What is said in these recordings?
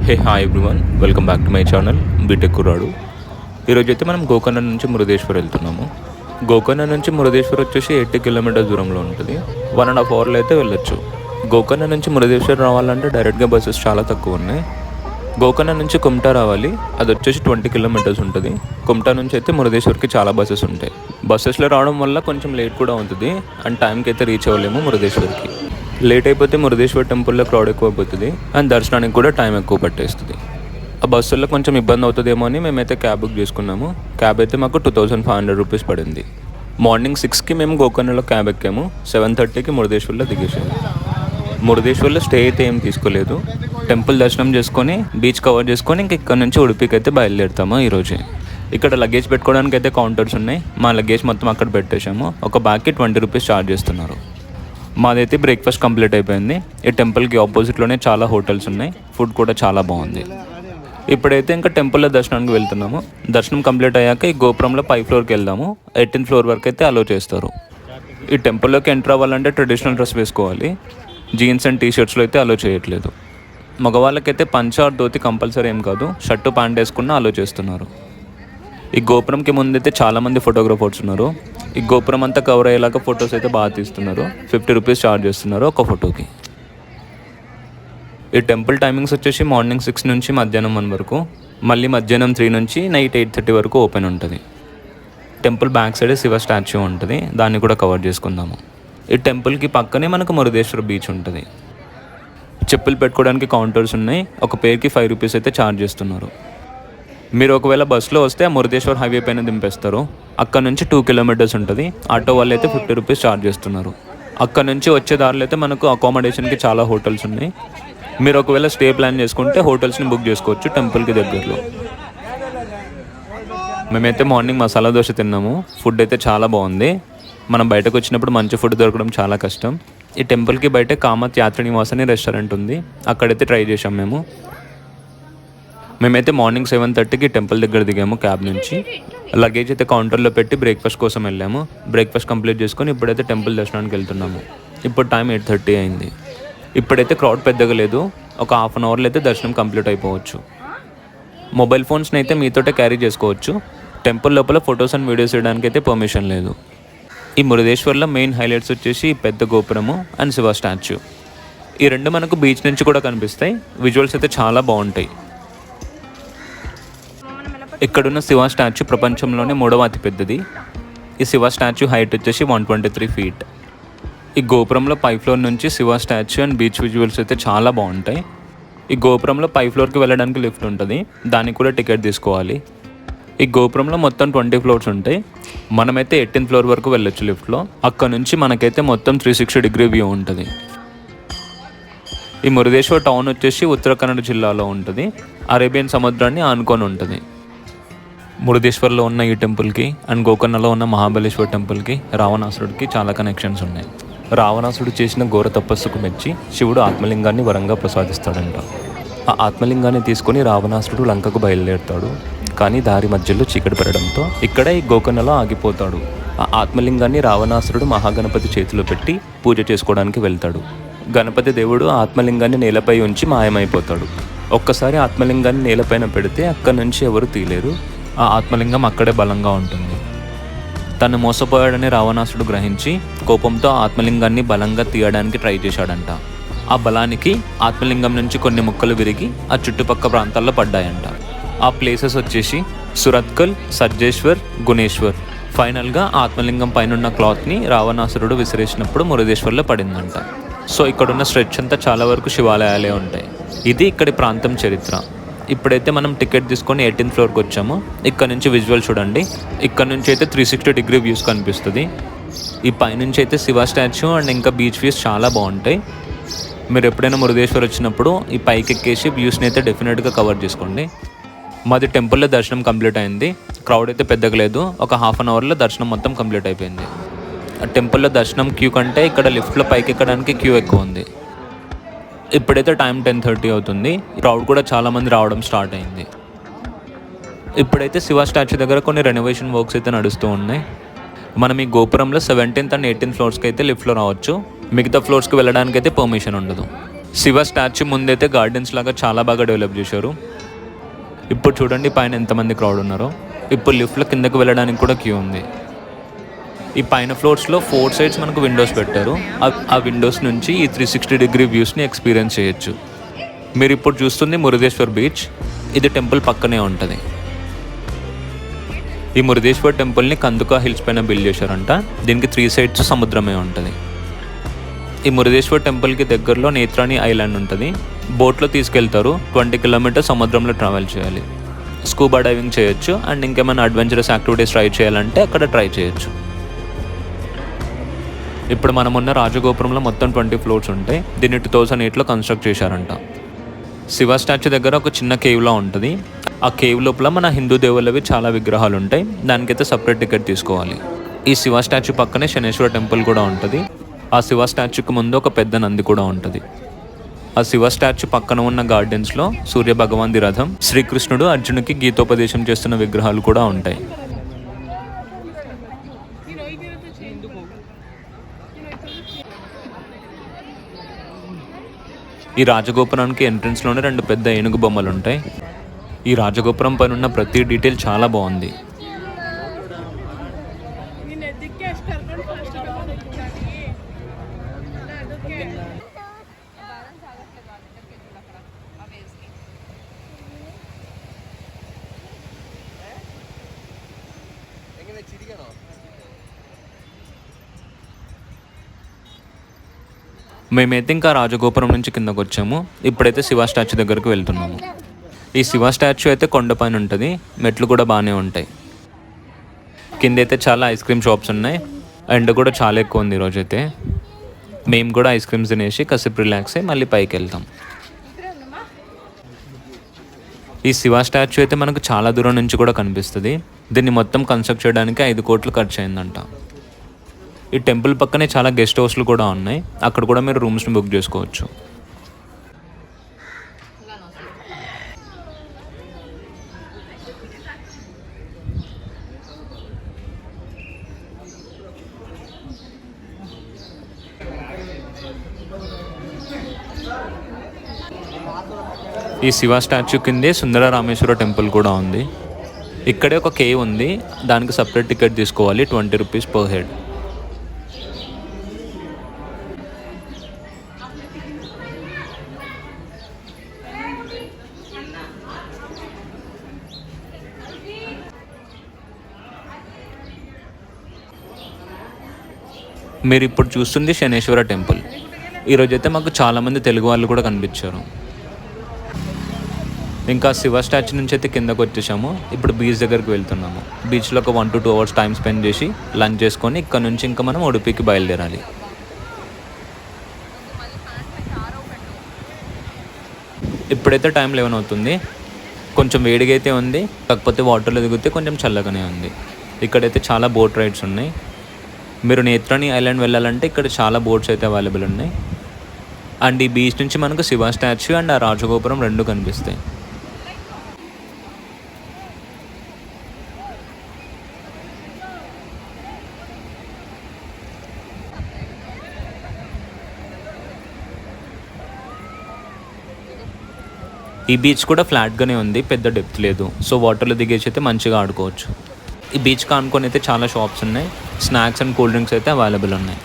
Hey hi everyone, welcome back to my channel BTech కుర్రాడు. ఈరోజు అయితే మనం గోకర్ణ నుంచి మురుదేశ్వర్ వెళ్తున్నాము. గోకర్ణ నుంచి మురుదేశ్వర్ వచ్చేసి 80 కిలోమీటర్స్ దూరంలో ఉంటుంది. 1.5 అవర్లో అయితే వెళ్ళొచ్చు. గోకర్ణ నుంచి మురుదేశ్వర్ రావాలంటే డైరెక్ట్గా బస్సెస్ చాలా తక్కువ ఉన్నాయి. గోకర్ణ నుంచి కుమ్టా రావాలి, అది వచ్చేసి 20 కిలోమీటర్స్ ఉంటుంది. కుమ్టా నుంచి అయితే మురుదేశ్వర్కి చాలా బస్సెస్ ఉంటాయి. బస్సెస్లో రావడం వల్ల కొంచెం లేట్ కూడా ఉంటుంది అండ్ టైంకి అయితే రీచ్ అవ్వలేము మురుదేశ్వర్కి. లేట్ అయిపోతే మురుదేశ్వర్ టెంపుల్లో క్రౌడ్ ఎక్కువ అయిపోతుంది అండ్ దర్శనానికి కూడా టైం ఎక్కువ పట్టేస్తుంది. ఆ బస్సుల్లో కొంచెం ఇబ్బంది అవుతుందేమో అని మేమైతే క్యాబ్ బుక్ చేసుకున్నాము. క్యాబ్ అయితే మాకు 2500 రూపీస్ పడింది. మార్నింగ్ 6కి మేము గోకర్ణలో క్యాబ్ ఎక్కాము. 7:30కి మురుదేశ్వర్లో దిగేసాము. మురుదేశ్వర్లో స్టే అయితే ఏం తీసుకోలేదు. టెంపుల్ దర్శనం చేసుకొని బీచ్ కవర్ చేసుకొని ఇంక ఇక్కడ నుంచి ఉడిపికి అయితే బయలుదేరుతాము ఈరోజే. ఇక్కడ లగేజ్ పెట్టుకోవడానికి అయితే కౌంటర్స్ ఉన్నాయి. మా లగేజ్ మొత్తం అక్కడ పెట్టేశాము. ఒక బ్యాగ్కి 20 రూపీస్ ఛార్జ్ చేస్తున్నారు. మాదైతే బ్రేక్ఫాస్ట్ కంప్లీట్ అయిపోయింది. ఈ టెంపుల్కి ఆపోజిట్లోనే చాలా హోటల్స్ ఉన్నాయి. ఫుడ్ కూడా చాలా బాగుంది. ఇప్పుడైతే ఇంకా టెంపుల్లో దర్శనానికి వెళ్తున్నాము. దర్శనం కంప్లీట్ అయ్యాక ఈ గోపురంలో 5th ఫ్లోర్కి వెళ్దాము. 18th ఫ్లోర్ వరకు అయితే అలో చేస్తారు. ఈ టెంపుల్లోకి ఎంటర్ అవ్వాలంటే ట్రెడిషనల్ డ్రెస్ వేసుకోవాలి. జీన్స్ అండ్ టీషర్ట్స్లో అయితే అలో చేయట్లేదు. మగవాళ్ళకైతే పంచ ఆర్ ధోతి కంపల్సరీ ఏం కాదు, షర్టు ప్యాంట్ వేసుకున్న అలో చేస్తున్నారు. ఈ గోపురంకి ముందైతే చాలామంది ఫోటోగ్రాఫర్స్ ఉన్నారు. ఈ గోపురం అంతా కవర్ అయ్యేలాగా ఫొటోస్ అయితే బాగా తీస్తున్నారు. 50 రూపీస్ ఛార్జ్ చేస్తున్నారు ఒక ఫోటోకి. ఈ టెంపుల్ టైమింగ్స్ వచ్చేసి మార్నింగ్ 6 నుంచి మధ్యాహ్నం 1 వరకు, మళ్ళీ మధ్యాహ్నం 3 నుంచి నైట్ 8:30 వరకు ఓపెన్ ఉంటుంది. Temple back side Shiva statue ఉంటుంది, దాన్ని కూడా కవర్ చేసుకుందాము. ఈ టెంపుల్కి పక్కనే మనకు మురుదేశ్వర బీచ్ ఉంటుంది. చెప్పులు పెట్టుకోవడానికి కౌంటర్స్ ఉన్నాయి. ఒక పేరుకి 5 రూపీస్ అయితే ఛార్జ్ చేస్తున్నారు. మీరు ఒకవేళ బస్సులో వస్తే మురుదేశ్వర్ హైవే పైన దింపేస్తారు. అక్కడ నుంచి 2 కిలోమీటర్స్ ఉంటుంది. ఆటో వాళ్ళు అయితే 50 రూపీస్ ఛార్జ్ చేస్తున్నారు. అక్కడ నుంచి వచ్చే దారిలో అయితే మనకు అకామిడేషన్కి చాలా హోటల్స్ ఉన్నాయి. మీరు ఒకవేళ స్టే ప్లాన్ చేసుకుంటే హోటల్స్ని బుక్ చేసుకోవచ్చు టెంపుల్కి దగ్గరలో. మేమైతే మార్నింగ్ మసాలా దోశ తిన్నాము. ఫుడ్ అయితే చాలా బాగుంది. మనం బయటకు వచ్చినప్పుడు మంచి ఫుడ్ దొరకడం చాలా కష్టం. ఈ టెంపుల్కి బయట కామత్ యాత్రి నివాస్ అనే రెస్టారెంట్ ఉంది, అక్కడైతే ట్రై చేసాం మేమైతే మార్నింగ్ 7:30కి టెంపుల్ దగ్గర దిగాము క్యాబ్ నుంచి. లగేజ్ అయితే కౌంటర్లో పెట్టి బ్రేక్ఫాస్ట్ కోసం వెళ్ళాము. బ్రేక్ఫాస్ట్ కంప్లీట్ చేసుకొని ఇప్పుడైతే టెంపుల్ దర్శనానికి వెళ్తున్నాము. ఇప్పుడు టైం 8:30 అయింది. ఇప్పుడైతే క్రౌడ్ పెద్దగా లేదు. ఒక హాఫ్ అన్ అవర్లో అయితే దర్శనం కంప్లీట్ అయిపోవచ్చు. మొబైల్ ఫోన్స్ని అయితే మీతోటే క్యారీ చేసుకోవచ్చు. టెంపుల్ లోపల ఫొటోస్ అండ్ వీడియోస్ చేయడానికి అయితే పర్మిషన్ లేదు. ఈ మురుదేశ్వర్లో మెయిన్ హైలైట్స్ వచ్చేసి పెద్ద గోపురము అండ్ శివ స్టాచ్యూ. ఈ రెండు మనకు బీచ్ నుంచి కూడా కనిపిస్తాయి. విజువల్స్ అయితే చాలా బాగుంటాయి. ఇక్కడున్న శివ స్టాచ్యూ ప్రపంచంలోనే 3వ అతిపెద్దది. ఈ శివ స్టాచ్యూ హైట్ వచ్చేసి 123 ఫీట్. ఈ గోపురంలో 5th ఫ్లోర్ నుంచి Shiva statue and beach visuals అయితే చాలా బాగుంటాయి. ఈ గోపురంలో 5th ఫ్లోర్కి వెళ్ళడానికి లిఫ్ట్ ఉంటుంది, దానికి కూడా టికెట్ తీసుకోవాలి. ఈ గోపురంలో మొత్తం 20 ఫ్లోర్స్ ఉంటాయి. మనమైతే 18th ఫ్లోర్ వరకు వెళ్ళొచ్చు లిఫ్ట్లో. అక్కడ నుంచి మనకైతే మొత్తం 360 డిగ్రీ వ్యూ ఉంటుంది. ఈ మురుదేశ్వర్ టౌన్ వచ్చేసి ఉత్తరాఖండ్ జిల్లాలో ఉంటుంది. అరేబియన్ సముద్రాన్ని ఆనుకొని ఉంటుంది. మురుదేశ్వర్లో ఉన్న ఈ టెంపుల్కి అండ్ గోకర్ణలో ఉన్న మహాబలేశ్వర్ టెంపుల్కి రావణాసురుడికి చాలా కనెక్షన్స్ ఉన్నాయి. రావణాసురుడు చేసిన ఘోర తపస్సుకు మెచ్చి శివుడు ఆత్మలింగాన్ని వరంగా ప్రసాదిస్తాడంట. ఆ ఆత్మలింగాన్ని తీసుకుని రావణాసురుడు లంకకు బయలుదేరుతాడు. కానీ దారి మధ్యలో చీకటి పడడంతో ఇక్కడ ఈ గోకర్ణలో ఆగిపోతాడు. ఆ ఆత్మలింగాన్ని రావణాసురుడు మహాగణపతి చేతిలో పెట్టి పూజ చేసుకోవడానికి వెళ్తాడు. గణపతి దేవుడు ఆత్మలింగాన్ని నేలపై ఉంచి మాయమైపోతాడు. ఒక్కసారి ఆత్మలింగాన్ని నేలపైన పెడితే అక్కడి నుంచి ఎవరు తీయలేరు. ఆ ఆత్మలింగం అక్కడే బలంగా ఉంటుంది. తను మోసపోయాడని రావణాసుడు గ్రహించి కోపంతో ఆత్మలింగాన్ని బలంగా తీయడానికి ట్రై చేశాడంట. ఆ బలానికి ఆత్మలింగం నుంచి కొన్ని ముక్కలు విరిగి ఆ చుట్టుపక్కల ప్రాంతాల్లో పడ్డాయంట. ఆ ప్లేసెస్ వచ్చేసి సురత్కల్, సజ్జేశ్వర్, గుణేశ్వర్. ఫైనల్గా ఆత్మలింగం పైన క్లాత్ని రావణాసురుడు విసిరేసినప్పుడు మురుదేశ్వర్లో పడిందంట. సో ఇక్కడున్న స్ట్రెచ్ అంతా చాలా వరకు శివాలయాలే ఉంటాయి. ఇది ఇక్కడి ప్రాంతం చరిత్ర. ఇప్పుడైతే మనం టికెట్ తీసుకొని 18th ఫ్లోర్కి వచ్చాము. ఇక్కడ నుంచి విజువల్ చూడండి. ఇక్కడ నుంచి అయితే 360 డిగ్రీ వ్యూస్ కనిపిస్తుంది. ఈ పైనుంచి అయితే శివ స్టాచ్యూ అండ్ ఇంకా బీచ్ వ్యూస్ చాలా బాగుంటాయి. మీరు ఎప్పుడైనా మురుదేశ్వర్ వచ్చినప్పుడు ఈ పైకి ఎక్కేసి వ్యూస్ని అయితే డెఫినెట్గా కవర్ చేసుకోండి. మాది టెంపుల్లో దర్శనం కంప్లీట్ అయింది. క్రౌడ్ అయితే పెద్దగా లేదు. ఒక హాఫ్ అన్ అవర్లో దర్శనం మొత్తం కంప్లీట్ అయిపోయింది. టెంపుల్లో దర్శనం క్యూ కంటే ఇక్కడ లిఫ్ట్లో పైకి ఎక్కడానికి క్యూ ఎక్కువ ఉంది. ఇప్పుడైతే టైం 10:30 అవుతుంది. క్రౌడ్ కూడా చాలామంది రావడం స్టార్ట్ అయింది. ఇప్పుడైతే శివ స్టాచ్యూ దగ్గర కొన్ని రెనోవేషన్ వర్క్స్ అయితే నడుస్తూ ఉన్నాయి. మనం ఈ గోపురంలో 17th అండ్ 18th ఫ్లోర్స్కి అయితే లిఫ్ట్లో రావచ్చు. మిగతా ఫ్లోర్స్కి వెళ్ళడానికి అయితే పర్మిషన్ ఉండదు. శివ స్టాచ్యూ ముందైతే గార్డెన్స్ లాగా చాలా బాగా డెవలప్ చేశారు. ఇప్పుడు చూడండి పైన ఎంతమంది క్రౌడ్ ఉన్నారో. ఇప్పుడు లిఫ్ట్లో కిందకి వెళ్ళడానికి కూడా క్యూ ఉంది. ఈ పైన ఫ్లోర్స్లో 4 సైడ్స్ మనకు విండోస్ పెట్టారు. ఆ విండోస్ నుంచి ఈ 360 డిగ్రీ వ్యూస్ని ఎక్స్పీరియన్స్ చేయొచ్చు. మీరు ఇప్పుడు చూస్తుంది మురుదేశ్వర్ బీచ్. ఇది టెంపుల్ పక్కనే ఉంటుంది. ఈ మురుదేశ్వర్ టెంపుల్ని కందుకా హిల్స్ పైన బిల్డ్ చేశారంట. దీనికి 3 సైడ్స్ సముద్రమే ఉంటుంది. ఈ మురుదేశ్వర్ టెంపుల్కి దగ్గరలో నేత్రాణి ఐలాండ్ ఉంటుంది. బోట్లో తీసుకెళ్తారు. 20 కిలోమీటర్స్ సముద్రంలో ట్రావెల్ చేయాలి. స్కూబా డైవింగ్ చేయొచ్చు అండ్ ఇంకేమైనా అడ్వెంచరస్ యాక్టివిటీస్ ట్రై చేయాలంటే అక్కడ ట్రై చేయొచ్చు. ఇప్పుడు మనమున్న రాజగోపురంలో మొత్తం 20 ఫ్లోర్స్ ఉంటాయి. దీన్ని 2008లో కన్స్ట్రక్ట్ చేశారంట. శివ స్టాచ్యూ దగ్గర ఒక చిన్న కేవ్లా ఉంటుంది. ఆ కేవ్ లోపల మన హిందూ దేవుళ్ళవి చాలా విగ్రహాలు ఉంటాయి. దానికైతే సపరేట్ టికెట్ తీసుకోవాలి. ఈ శివ స్టాచ్యూ పక్కనే శనేశ్వర టెంపుల్ కూడా ఉంటుంది. ఆ శివ స్టాచ్యూకి ముందు ఒక పెద్ద నంది కూడా ఉంటుంది. ఆ శివ స్టాచ్యూ పక్కన ఉన్న గార్డెన్స్లో సూర్య భగవాన్ రథం, శ్రీకృష్ణుడు అర్జునుడికి గీతోపదేశం చేస్తున్న విగ్రహాలు కూడా ఉంటాయి. ఈ రాజగోపురానికి ఎంట్రన్స్లోనే 2 పెద్ద ఏనుగు బొమ్మలు ఉంటాయి. ఈ రాజగోపురం పైన ఉన్న ప్రతి డీటెయిల్ చాలా బాగుంది. మేమైతే ఇంకా రాజగోపురం నుంచి కిందకు వచ్చాము. ఇప్పుడైతే శివ స్టాచ్యూ దగ్గరకు వెళ్తున్నాము. ఈ శివ స్టాచ్యూ అయితే కొండపైన ఉంటుంది. మెట్లు కూడా బాగానే ఉంటాయి. కిందైతే చాలా ఐస్ క్రీమ్ షాప్స్ ఉన్నాయి. ఎండ కూడా చాలా ఎక్కువ ఉంది ఈరోజైతే. మేము కూడా ఐస్ క్రీమ్స్ తినేసి కాసేపు రిలాక్స్ అయ్యి మళ్ళీ పైకి వెళ్తాం. ఈ శివ స్టాచ్యూ అయితే మనకు చాలా దూరం నుంచి కూడా కనిపిస్తుంది. దీన్ని మొత్తం కన్స్ట్రక్ట్ చేయడానికి 5 కోట్లు ఖర్చు అయిందంట. ఈ టెంపుల్ పక్కనే చాలా గెస్ట్ హౌస్లు కూడా ఉన్నాయి. అక్కడ కూడా మీరు రూమ్స్ని బుక్ చేసుకోవచ్చు. ఈ శివ స్టాచ్యూ కిందే సుందర రామేశ్వర టెంపుల్ కూడా ఉంది. ఇక్కడే ఒక కేవ్ ఉంది. దానికి సపరేట్ టికెట్ తీసుకోవాలి, 20 రూపీస్ పర్ హెడ్. మీరు ఇప్పుడు చూస్తుంది శనేశ్వర టెంపుల్. ఈరోజైతే మాకు చాలామంది తెలుగు వాళ్ళు కూడా కనిపించారు. ఇంకా శివ స్టాచ్యూ నుంచి అయితే కిందకు వచ్చేసాము. ఇప్పుడు బీచ్ దగ్గరికి వెళ్తున్నాము. బీచ్లో ఒక 1 to 2 hours టైం స్పెండ్ చేసి లంచ్ చేసుకొని ఇక్కడ నుంచి ఇంకా మనం ఉడుపికి బయలుదేరాలి. ఇప్పుడైతే టైం 11 అవుతుంది. కొంచెం వేడిగా అయితే ఉంది, కాకపోతే వాటర్లో దిగితే కొంచెం చల్లగానే ఉంది. ఇక్కడైతే చాలా బోట్ రైడ్స్ ఉన్నాయి. మీరు నేత్రాణి ఐలాండ్ వెళ్ళాలంటే ఇక్కడ చాలా బోట్స్ అయితే అవైలబుల్ ఉన్నాయి. అండ్ ఈ బీచ్ నుంచి మనకు శివ స్టాచ్యూ అండ్ ఆ రాజగోపురం 2 కనిపిస్తాయి. ఈ బీచ్ కూడా ఫ్లాట్గానే ఉంది, పెద్ద డెప్త్ లేదు. సో వాటర్లో దిగేసి అయితే మంచిగా ఆడుకోవచ్చు. ఈ బీచ్ కానుకొని అయితే చాలా షాప్స్ ఉన్నాయి. స్నాక్స్ అండ్ కూల్ డ్రింక్స్ అయితే అవైలబుల్ ఉన్నాయి.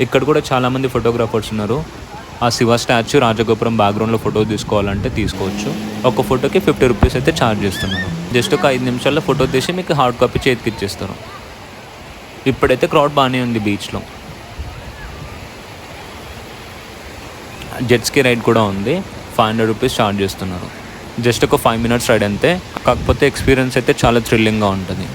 ఇక్కడ కూడా చాలామంది ఫోటోగ్రాఫర్స్ ఉన్నారు. ఆ శివ స్టాచ్యూ రాజగోపురం బ్యాక్గ్రౌండ్లో ఫోటో తీసుకోవాలంటే తీసుకోవచ్చు. ఒక ఫోటోకి 50 రూపీస్ అయితే ఛార్జ్ చేస్తున్నారు. జస్ట్ ఒక 5 నిమిషాల్లో ఫోటో తీసి మీకు హార్డ్ కాపీ చేతికి ఇచ్చేస్తారు. ఇప్పుడైతే క్రౌడ్ బాగానే ఉంది బీచ్లో. జెట్స్కి రైడ్ కూడా ఉంది. 500 రూపీస్ ఛార్జ్ చేస్తున్నారు. జస్ట్ ఒక 5 minutes రైడ్ అంతే. కాకపోతే ఎక్స్పీరియన్స్ అయితే చాలా థ్రిల్లింగ్గా ఉంటుంది.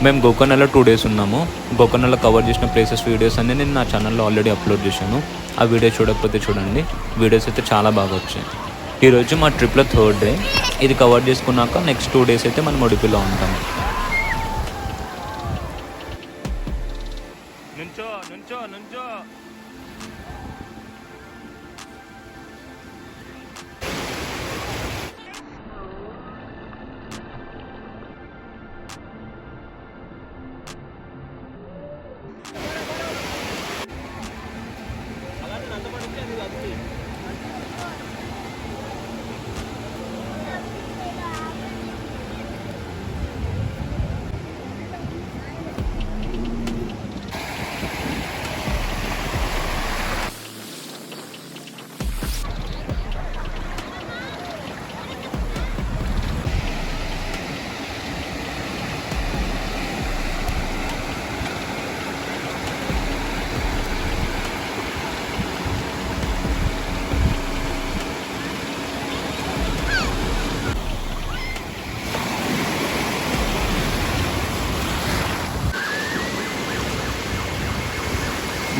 మేము గోకర్ణలో 2 days ఉన్నాము. గోకర్ణలో కవర్ చేసిన ప్లేసెస్ వీడియోస్ అన్నీ నేను నా ఛానల్లో ఆల్రెడీ అప్లోడ్ చేశాను. ఆ వీడియో చూడకపోతే చూడండి. వీడియోస్ అయితే చాలా బాగా వచ్చాయి. ఈరోజు మా ట్రిప్లో 3rd day. ఇది కవర్ చేసుకున్నాక నెక్స్ట్ 2 days అయితే మనం ఉడిపిలో ఉంటాము.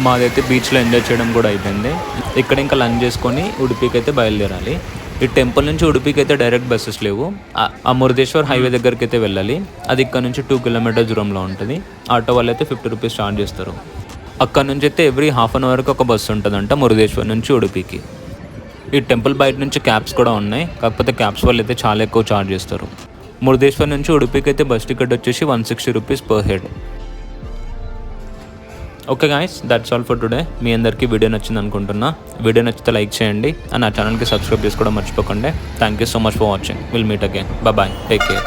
మాదైతే బీచ్లో ఎంజాయ్ చేయడం కూడా అయిపోయింది. ఇక్కడ ఇంకా లంచ్ చేసుకొని ఉడిపికి అయితే బయలుదేరాలి. ఈ టెంపుల్ నుంచి ఉడిపికి అయితే డైరెక్ట్ బస్సెస్ లేవు. ఆ మురుదేశ్వర్ హైవే దగ్గరికి అయితే వెళ్ళాలి. అది ఇక్కడ నుంచి 2 kilometers దూరంలో ఉంటుంది. ఆటో వాళ్ళు అయితే 50 rupees ఛార్జ్ చేస్తారు. అక్కడ నుంచి అయితే ఎవ్రీ ½ an hourకి ఒక బస్సు ఉంటుందంట మురుదేశ్వర్ నుంచి ఉడిపికి. ఈ టెంపుల్ బయట నుంచి క్యాబ్స్ కూడా ఉన్నాయి. కాకపోతే క్యాబ్స్ వాళ్ళు అయితే చాలా ఎక్కువ ఛార్జ్ చేస్తారు. మురుదేశ్వర్ నుంచి ఉడిపికి అయితే బస్ టికెట్ వచ్చేసి 160 rupees per head. Okay guys, that's all for today. మీ అందరికీ వీడియో నచ్చింది అనుకుంటున్నా. వీడియో నచ్చితే లైక్ చేయండి అండ్ నా ఛానల్కి సబ్స్క్రైబ్ చేసుకోవడం మర్చిపోకండి. Thank you so much for watching. Will meet again. Bye. Take care.